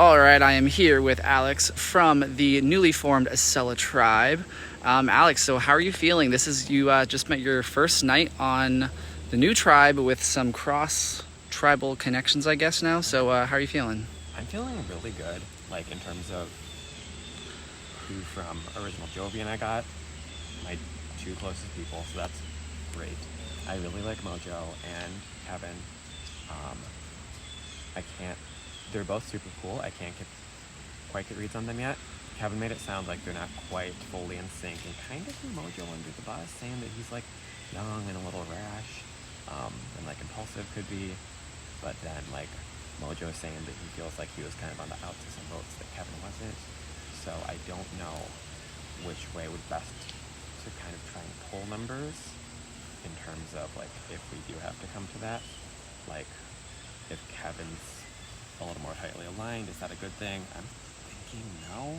All right, I am here with Alex from the newly formed Ascella tribe. Alex, so how are you feeling? This is you just met your first night on the new tribe with some cross tribal connections, I guess now. So how are you feeling? I'm feeling really good, like in terms of who from Original Jovian I got, my two closest people, so that's great. I really like Mojo and Kevin. Um, they're both super cool. I can't quite get reads on them yet. Kevin made it sound like they're not quite fully in sync and kind of threw Mojo under the bus, saying that he's like young and a little rash, and like impulsive could be, but then like Mojo is saying that he feels like he was kind of on the outs of some votes that Kevin wasn't. So I don't know which way would best to kind of try and pull numbers in terms of like if we do have to come to that, like if Kevin's a little more tightly aligned, is that a good thing? I'm thinking no.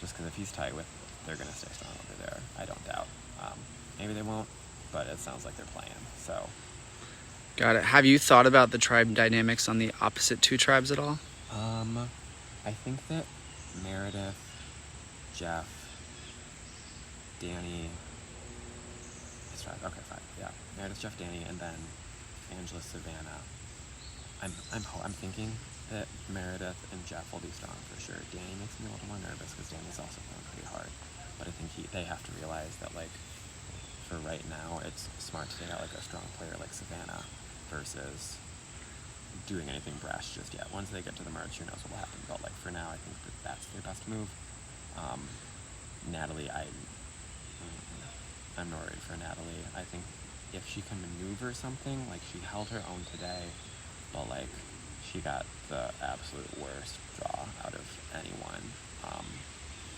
Just because if he's tight with, they're gonna stay strong over there. I don't doubt. Maybe they won't, but it sounds like they're playing. So. Got it. Have you thought about the tribe dynamics on the opposite two tribes at all? I think that Meredith, Jeff, Danny. That's right. Okay, fine. Yeah, Meredith, Jeff, Danny, and then Angela, Savannah. I'm thinking that Meredith and Jeff will be strong for sure. Danny makes me a little more nervous because Danny's also playing pretty hard. But I think they have to realize that like for right now, it's smart to take out like a strong player like Savannah versus doing anything brash just yet. Once they get to the merge, who knows what will happen. But like for now, I think that's their best move. Natalie, I'm not worried for Natalie. I think if she can maneuver something, like she held her own today, but like she got the absolute worst draw out of anyone.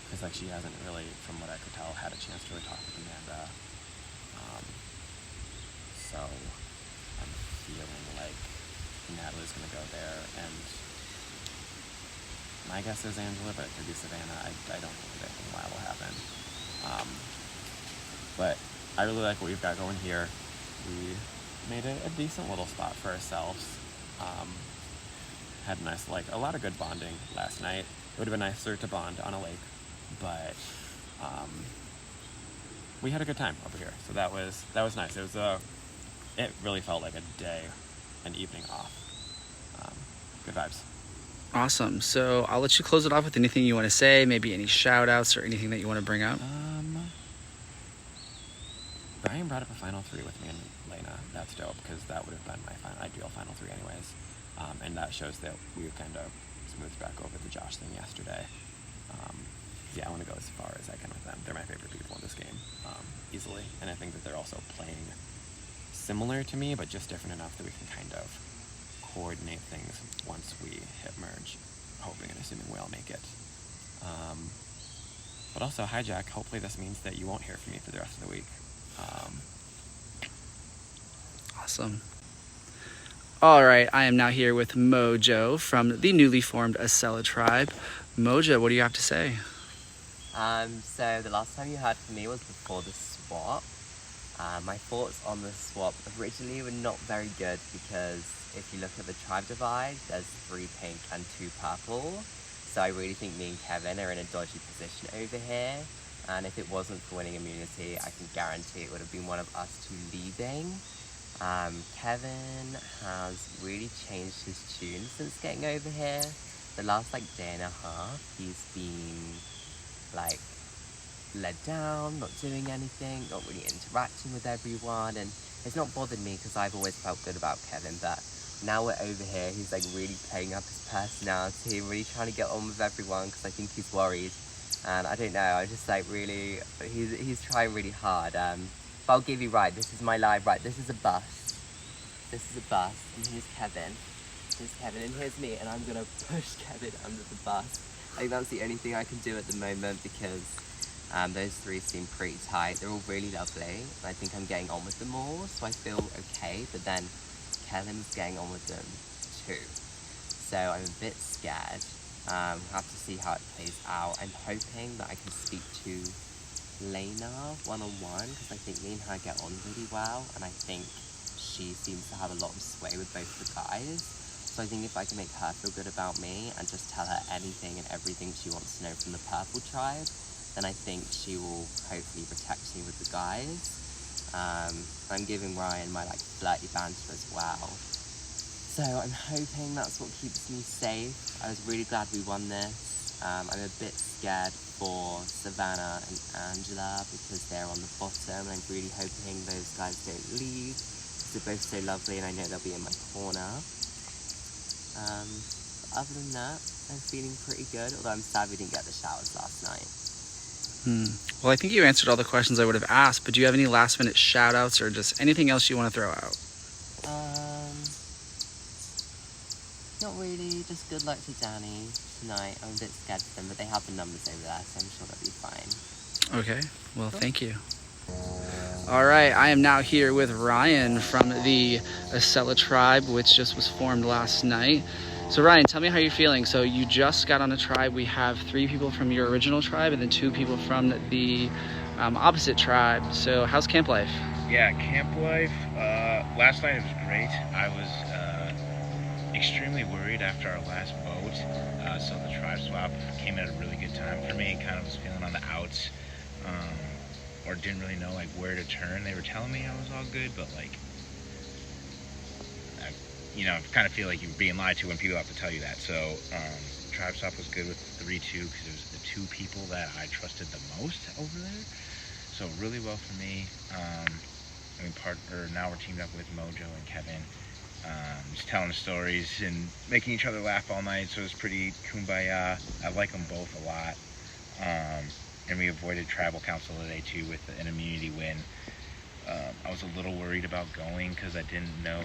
Because like she hasn't really, from what I could tell, had a chance to really talk with Amanda. So I'm feeling like Natalie's gonna go there, and my guess is Angela, but it could be Savannah. I don't think anything wild will happen. But I really like what we've got going here. We made a decent little spot for ourselves. Had a lot of good bonding last night. It would have been nicer to bond on a lake, but we had a good time over here. So that was nice. It really felt like an evening off. Good vibes. Awesome. So I'll let you close it off with anything you want to say, maybe any shout outs or anything that you want to bring up. Brian brought up a final three with me and Lena. That's dope because that would have been my ideal final three anyways. And that shows that we kind of smoothed back over the Josh thing yesterday. Yeah, I want to go as far as I can with them. They're my favorite people in this game, easily. And I think that they're also playing similar to me, but just different enough that we can kind of coordinate things once we hit merge, hoping and assuming we all make it. But also, hi Jack, hopefully this means that you won't hear from me for the rest of the week. Awesome. All right, I am now here with Mojo from the newly formed Ascella tribe. Mojo, what do you have to say? So the last time you heard from me was before the swap. My thoughts on the swap originally were not very good because if you look at the tribe divide, there's 3 pink and 2 purple. So I really think me and Kevin are in a dodgy position over here. And if it wasn't for winning immunity, I can guarantee it would have been one of us 2 leaving. Kevin has really changed his tune since getting over here. The last day and a half, he's been led down, not doing anything, not really interacting with everyone, and it's not bothered me because I've always felt good about Kevin, but now we're over here, he's really playing up his personality, really trying to get on with everyone because I think he's worried. And I don't know, I just really, he's trying really hard. But I'll give you right, this is my live, right, this is a bus. This is a bus, and here's Kevin. Here's Kevin, and here's me, and I'm gonna push Kevin under the bus. I think that's the only thing I can do at the moment because those 3 seem pretty tight. They're all really lovely, and I think I'm getting on with them all, so I feel okay, but then Kevin's getting on with them too. So I'm a bit scared. We'll have to see how it plays out. I'm hoping that I can speak to Lena one-on-one because I think me and her get on really well, and I think she seems to have a lot of sway with both the guys. So I think if I can make her feel good about me and just tell her anything and everything she wants to know from the purple tribe, then I think she will hopefully protect me with the guys. I'm giving Ryan my like flirty banter as well. So I'm hoping that's what keeps me safe. I was really glad we won this. I'm a bit scared for Savannah and Angela because they're on the bottom. I'm really hoping those guys don't leave because they're both so lovely and I know they'll be in my corner. Other than that, I'm feeling pretty good, although I'm sad we didn't get the showers last night. Well, I think you answered all the questions I would have asked, but do you have any last minute shout outs or just anything else you want to throw out? Not really, just good luck to Danny tonight. I'm a bit scared for them, but they have the numbers over there, so I'm sure they'll be fine. Okay, well, thank you. All right, I am now here with Ryan from the Ascella tribe, which just was formed last night. So Ryan, tell me how you're feeling. So you just got on a tribe. We have 3 people from your original tribe and then 2 people from the opposite tribe. So how's camp life? Yeah, camp life, last night it was great. I was extremely worried after our last vote, so the tribe swap came at a really good time for me. Kind of was feeling on the outs, or didn't really know like where to turn. They were telling me I was all good, but like, I kind of feel like you're being lied to when people have to tell you that. So tribe swap was good with 3-2 because it was the 2 people that I trusted the most over there. So really well for me. Now we're teamed up with Mojo and Kevin. Just telling stories and making each other laugh all night, so it was pretty kumbaya. I like them both a lot. And we avoided tribal council today too with an immunity win. I was a little worried about going because I didn't know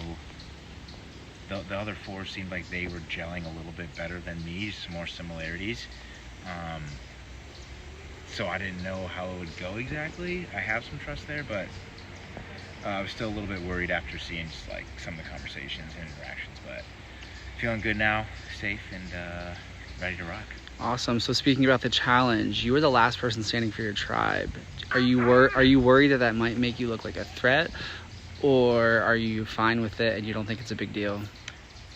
the other 4 seemed like they were gelling a little bit better than me, some more similarities. So I didn't know how it would go exactly. I have some trust there, but I was still a little bit worried after seeing just like some of the conversations and interactions, but feeling good now, safe and ready to rock. Awesome. So speaking about the challenge, you were the last person standing for your tribe. Are you worried that might make you look like a threat, or are you fine with it and you don't think it's a big deal?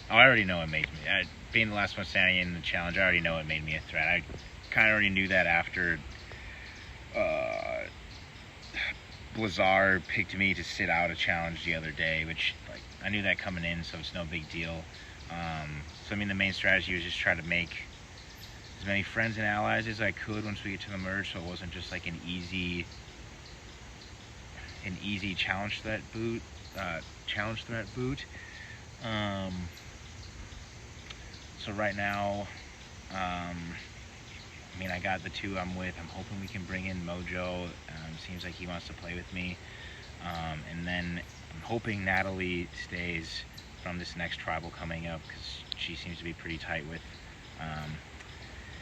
Oh, I already know it made me. Being the last one standing in the challenge, I already know it made me a threat. I kind of already knew that after Blizzard picked me to sit out a challenge the other day, which like I knew that coming in, so it's no big deal. So I mean, the main strategy was just try to make as many friends and allies as I could once we get to the merge, so it wasn't just like an easy challenge threat boot. So right now, I got the 2 I'm with. I'm hoping we can bring in Mojo. Seems like he wants to play with me. And then I'm hoping Natalie stays from this next tribal coming up because she seems to be pretty tight with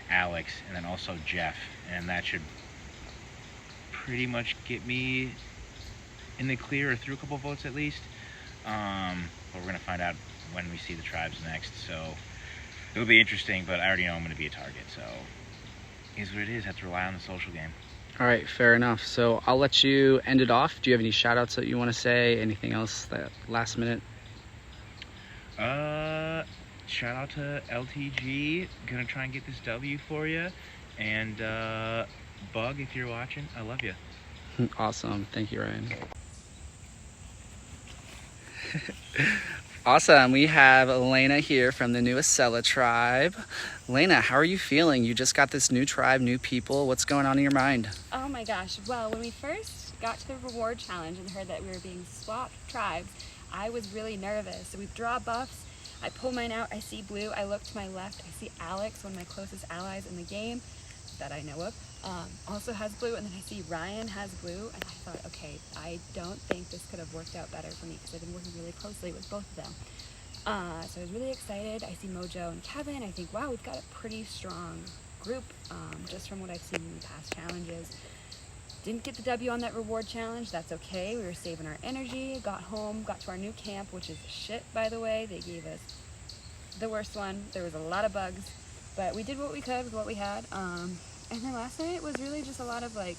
Alex, and then also Jeff. And that should pretty much get me in the clear or through a couple votes at least. But we're going to find out when we see the tribes next. So it'll be interesting, but I already know I'm going to be a target. So it is what it is. Have to rely on the social game. All right, fair enough. So I'll let you end it off. Do you have any shout outs that you want to say? Anything else that last minute? Shout out to LTG. Gonna try and get this W for you. And Bug, if you're watching, I love you. Awesome. Thank you, Ryan. Awesome. We have Elena here from the new Ascella tribe. Elena, how are you feeling? You just got this new tribe, new people. What's going on in your mind? Oh my gosh. Well, when we first got to the reward challenge and heard that we were being swapped tribes, I was really nervous. So we draw buffs. I pull mine out. I see blue. I look to my left. I see Alex, one of my closest allies in the game that I know of, also has blue. And then I see Ryan has blue. And I thought, okay, I don't think this could have worked out better for me because I've been working really closely with both of them. So I was really excited. I see Mojo and Kevin. I think, wow, we've got a pretty strong group just from what I've seen in the past challenges. Didn't get the W on that reward challenge. That's okay. We were saving our energy. Got home, got to our new camp, which is shit, by the way. They gave us the worst one. There was a lot of bugs, but we did what we could with what we had. And then last night was really just a lot of like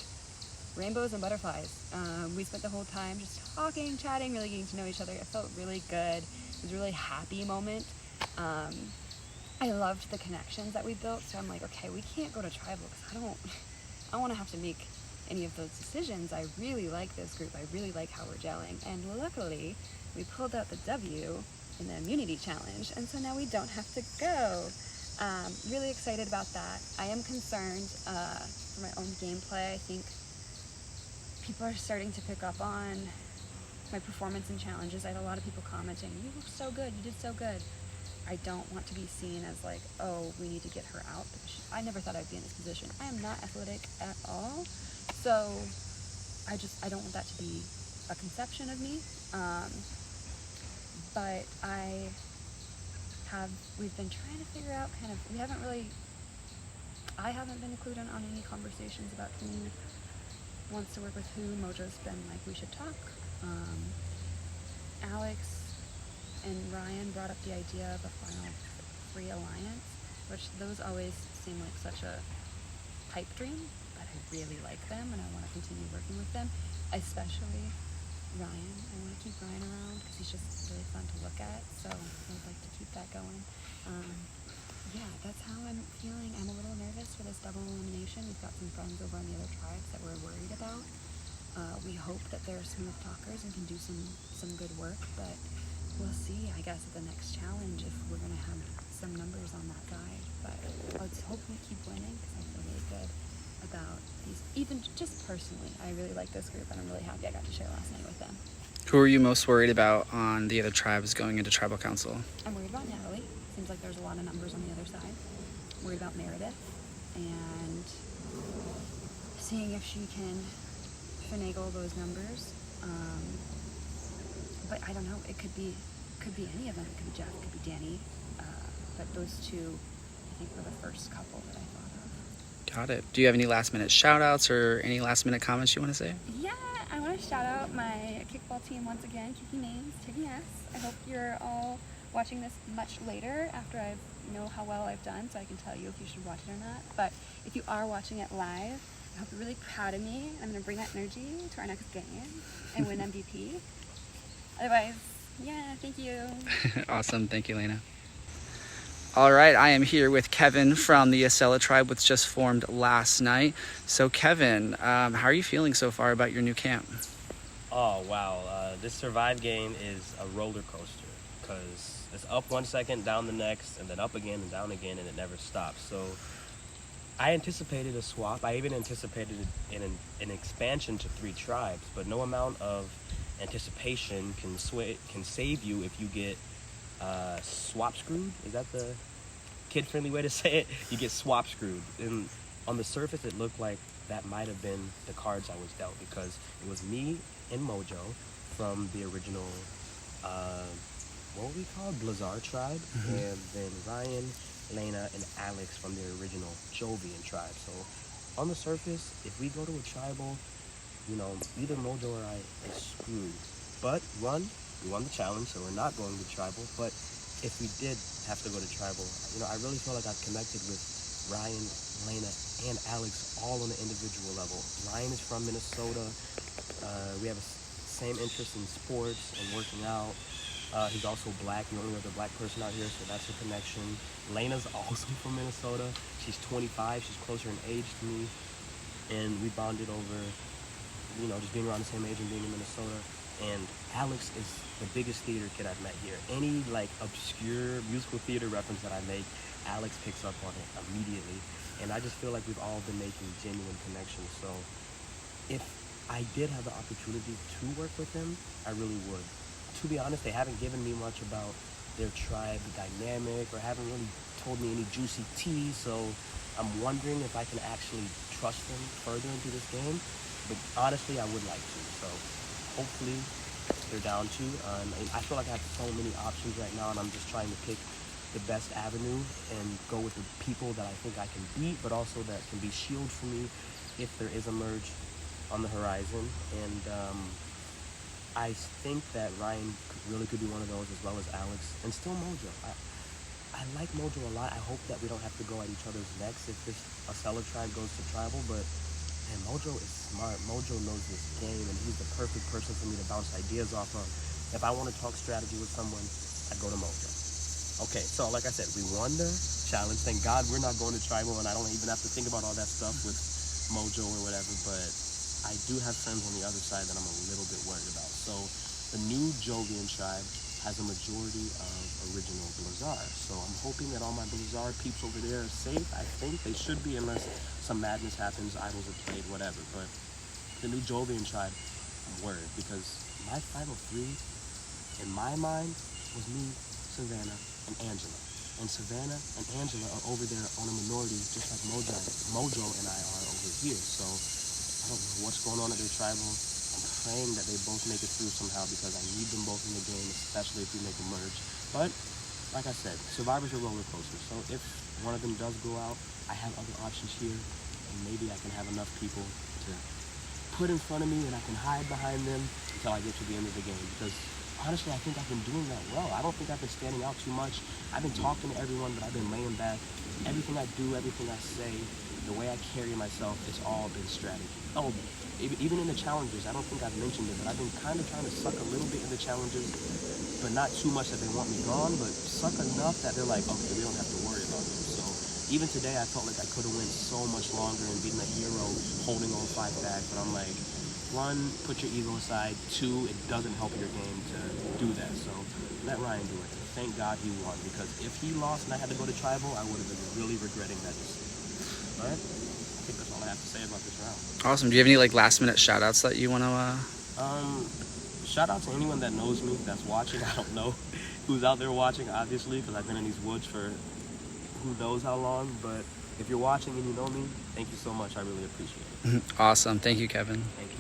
rainbows and butterflies. We spent the whole time just talking, chatting, really getting to know each other. It felt really good. It was a really happy moment. I loved the connections that we built, so I'm like, okay, we can't go to tribal because I don't want to have to make any of those decisions. I really like this group. I really like how we're gelling. And luckily, we pulled out the W in the immunity challenge, and so now we don't have to go. Really excited about that. I am concerned for my own gameplay. I think people are starting to pick up on my performance in challenges. I had a lot of people commenting, you look so good, you did so good. I don't want to be seen as like, oh, we need to get her out. I never thought I'd be in this position. I am not athletic at all. So I don't want that to be a conception of me. But we've been trying to figure out I haven't been included on any conversations about who wants to work with who. Mojo's been like, we should talk. Alex and Ryan brought up the idea of a Final 3 alliance, which those always seem like such a pipe dream, but I really like them and I want to continue working with them, especially Ryan. I want to keep Ryan around because he's just really fun to look at, so I'd like to keep that going. Yeah, that's how I'm feeling. I'm a little nervous for this double elimination. We've got some friends over on the other tribes that we're worried about. We hope that they're smooth talkers and can do some good work, but we'll see, I guess, at the next challenge if we're going to have some numbers on that side. But let's hope we keep winning because I feel really good about these. Even just personally, I really like this group and I'm really happy I got to share last night with them. Who are you most worried about on the other tribes going into tribal council? I'm worried about Natalie. Seems like there's a lot of numbers on the other side. I'm worried about Meredith and seeing if she can finagle those numbers. But I don't know. It could be any of them. It could be Jeff. It could be Danny. But those two, I think, were the first couple that I thought of. Got it. Do you have any last minute shout outs or any last minute comments you want to say? Yeah, I want to shout out my kickball team once again. Kiki Names, kicking ass. I hope you're all watching this much later after I know how well I've done, so I can tell you if you should watch it or not. But if you are watching it live, I hope you're really proud of me. I'm going to bring that energy to our next game and win MVP. Otherwise, yeah, thank you. Awesome. Thank you, Lena. All right, I am here with Kevin from the Ascella tribe, which just formed last night. So Kevin, how are you feeling so far about your new camp? Oh, wow. This Survive game is a roller coaster because it's up 1 second, down the next, and then up again and down again, and it never stops. So I anticipated a swap. I even anticipated an expansion to 3 tribes, but no amount of anticipation can save you if you get swap screwed. Is that the kid-friendly way to say it? You get swap screwed. And on the surface, it looked like that might have been the cards I was dealt because it was me and Mojo from the original, what were we called? Blizzard tribe. And then Ryan, Lena, and Alex from the original Jovian tribe. So on the surface, if we go to a tribal, either Mojo or I is screwed. But we won the challenge, so we're not going to tribal. But if we did have to go to tribal, I really feel like I've connected with Ryan, Lena, and Alex all on an individual level. Ryan is from Minnesota. We have the same interest in sports and working out. He's also black. The only other black person out here, so that's a connection. Lena's also from Minnesota. She's 25. She's closer in age to me. And we bonded over, just being around the same age and being in Minnesota. And Alex is the biggest theater kid I've met here. Any obscure musical theater reference that I make, Alex picks up on it immediately. And I just feel like we've all been making genuine connections. So if I did have the opportunity to work with them, I really would. To be honest, they haven't given me much about their tribe dynamic or haven't really told me any juicy tea. So I'm wondering if I can actually trust them further into this game. But honestly, I would like to. So hopefully they're down to. I feel like I have so many options right now, and I'm just trying to pick the best avenue and go with the people that I think I can beat, but also that can be shield for me if there is a merge on the horizon. And I think that Ryan really could be one of those, as well as Alex, and still Mojo. I like Mojo a lot. I hope that we don't have to go at each other's necks if this Ascella tribe goes to tribal, but man, Mojo is smart. Mojo knows this game, and he's the perfect person for me to bounce ideas off of. If I want to talk strategy with someone, I'd go to Mojo. Okay, so like I said, we won the challenge. Thank God we're not going to tribal, and I don't even have to think about all that stuff with Mojo or whatever. But I do have friends on the other side that I'm a little bit worried about. So the new Jovian tribe has a majority of original Blizzard. So I'm hoping that all my Blizzard peeps over there are safe. I think they should be, unless some madness happens, idols are played, whatever. But the new Jovian tribe, I'm worried because my final three, in my mind, was me, Savannah, and Angela. And Savannah and Angela are over there on a minority, just like Mojo and I are over here. So I don't know what's going on at their tribal. I'm praying that they both make it through somehow because I need them both in the game, especially if we make a merge. But like I said, Survivor's a roller coaster. So if one of them does go out, I have other options here, and maybe I can have enough people to put in front of me and I can hide behind them until I get to the end of the game. Because honestly, I think I've been doing that well. I don't think I've been standing out too much. I've been talking to everyone, but I've been laying back. Everything I do, everything I say, the way I carry myself, it's all been strategy. Oh, even in the challenges, I don't think I've mentioned it, but I've been kind of trying to suck a little bit in the challenges, but not too much that they want me gone, but suck enough that they're like, okay, we don't have to worry about you. So even today, I felt like I could have went so much longer and beaten a hero holding on 5 bags, but I'm like, 1, put your ego aside. 2, it doesn't help your game to do that. So let Ryan do it. Thank God he won, because if he lost and I had to go to tribal, I would have been really regretting that decision. But I think that's all I have to say about this round. Awesome. Do you have any like last minute shout outs that you want to Shout out to anyone that knows me, that's watching. I don't know who's out there watching, obviously, because I've been in these woods for who knows how long. But if you're watching and you know me, thank you so much. I really appreciate it. Awesome. Thank you, Kevin. Thank you.